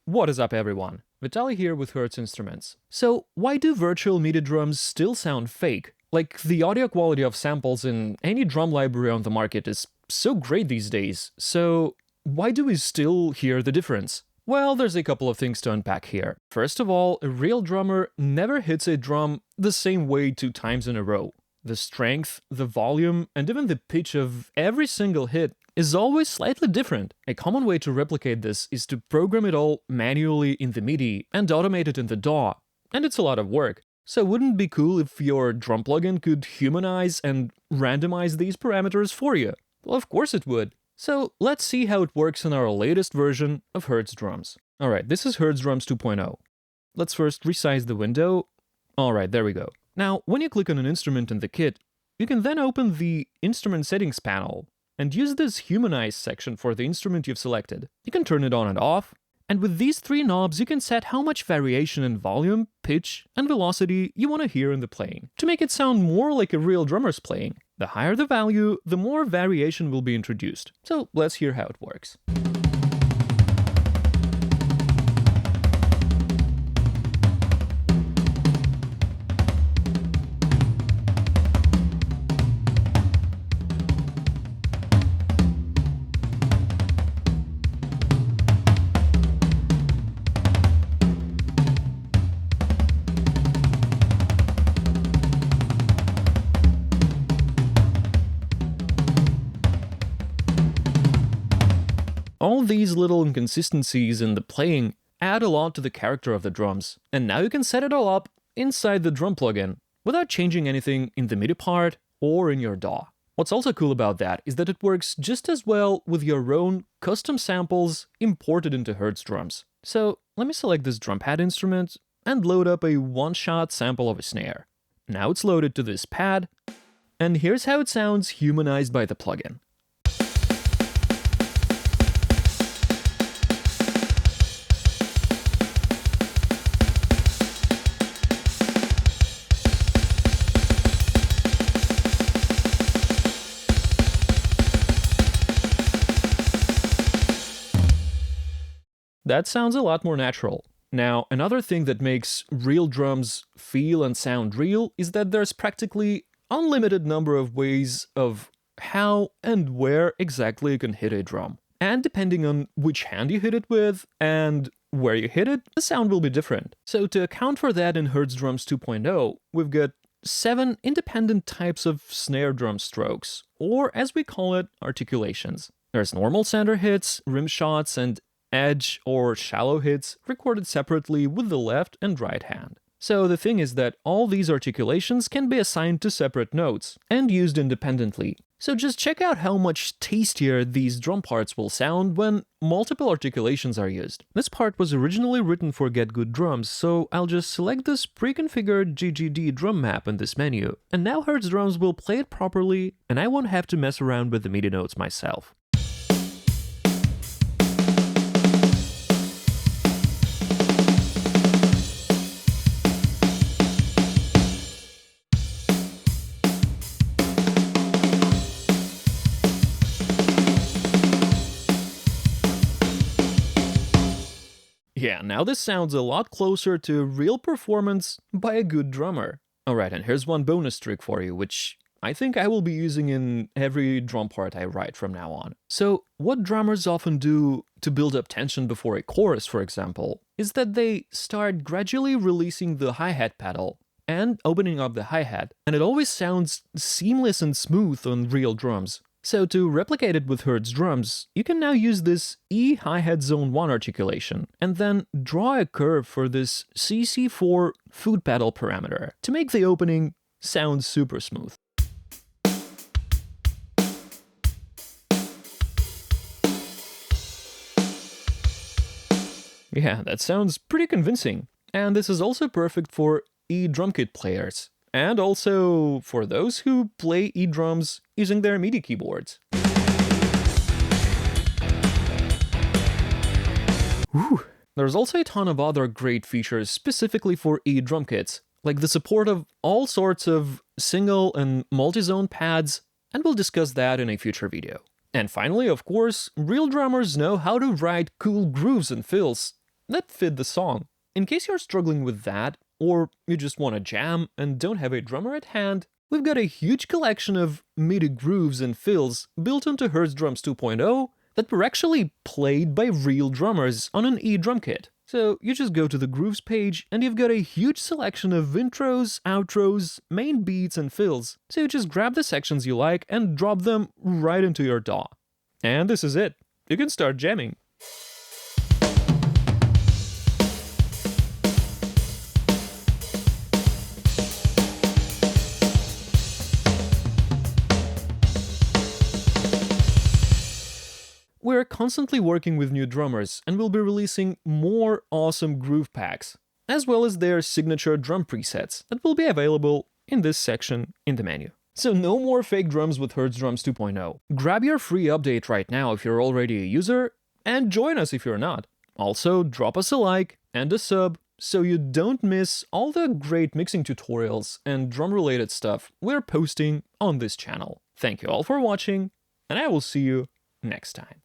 What is up, everyone? Vitaly here with Hertz Instruments. So, why do virtual MIDI drums still sound fake? Like, the audio quality of samples in any drum library on the market is so great these days, so why do we still hear the difference? Well, there's a couple of things to unpack here. First of all, a real drummer never hits a drum the same way 2 times in a row. The strength, the volume, and even the pitch of every single hit is always slightly different. A common way to replicate this is to program it all manually in the MIDI and automate it in the DAW, and it's a lot of work. So wouldn't it be cool if your drum plugin could humanize and randomize these parameters for you? Well, of course it would. So let's see how it works in our latest version of Hertz Drums. Alright, this is Hertz Drums 2.0. Let's first resize the window. Alright, there we go. Now, when you click on an instrument in the kit, you can then open the Instrument Settings panel and use this Humanize section for the instrument you've selected. You can turn it on and off, and with these 3 knobs you can set how much variation in volume, pitch, and velocity you want to hear in the playing, to make it sound more like a real drummer's playing. The higher the value, the more variation will be introduced. So let's hear how it works. All these little inconsistencies in the playing add a lot to the character of the drums, and now you can set it all up inside the drum plugin without changing anything in the MIDI part or in your DAW. What's also cool about that is that it works just as well with your own custom samples imported into Hertz Drums. So let me select this drum pad instrument and load up a one-shot sample of a snare. Now it's loaded to this pad, and here's how it sounds humanized by the plugin. That sounds a lot more natural. Now, another thing that makes real drums feel and sound real is that there's practically unlimited number of ways of how and where exactly you can hit a drum. And depending on which hand you hit it with and where you hit it, the sound will be different. So to account for that in Hertz Drums 2.0, we've got 7 independent types of snare drum strokes, or as we call it, articulations. There's normal center hits, rim shots, and edge or shallow hits recorded separately with the left and right hand. So the thing is that all these articulations can be assigned to separate notes and used independently. So just check out how much tastier these drum parts will sound when multiple articulations are used. This part was originally written for Get Good Drums, so I'll just select this pre-configured GGD drum map in this menu, and now Hertz Drums will play it properly, and I won't have to mess around with the MIDI notes myself. Yeah, now this sounds a lot closer to real performance by a good drummer. Alright, and here's one bonus trick for you, which I think I will be using in every drum part I write from now on. So, what drummers often do to build up tension before a chorus, for example, is that they start gradually releasing the hi-hat pedal and opening up the hi-hat, and it always sounds seamless and smooth on real drums. So to replicate it with Hertz Drums, you can now use this E hi-hat zone 1 articulation, and then draw a curve for this CC4 foot pedal parameter to make the opening sound super smooth. Yeah, that sounds pretty convincing. And this is also perfect for E drum kit players. And also for those who play E-drums using their MIDI keyboards. Whew. There's also a ton of other great features specifically for E-drum kits, like the support of all sorts of single and multi-zone pads, and we'll discuss that in a future video. And finally, of course, real drummers know how to write cool grooves and fills that fit the song. In case you're struggling with that, or you just want to jam and don't have a drummer at hand, we've got a huge collection of MIDI grooves and fills built into Hertz Drums 2.0 that were actually played by real drummers on an e-drum kit. So you just go to the grooves page and you've got a huge selection of intros, outros, main beats and fills. So you just grab the sections you like and drop them right into your DAW. And this is it. You can start jamming. We're constantly working with new drummers and we'll be releasing more awesome groove packs, as well as their signature drum presets that will be available in this section in the menu. So no more fake drums with Hertz Drums 2.0. Grab your free update right now if you're already a user, and join us if you're not. Also, drop us a like and a sub so you don't miss all the great mixing tutorials and drum-related stuff we're posting on this channel. Thank you all for watching, and I will see you next time.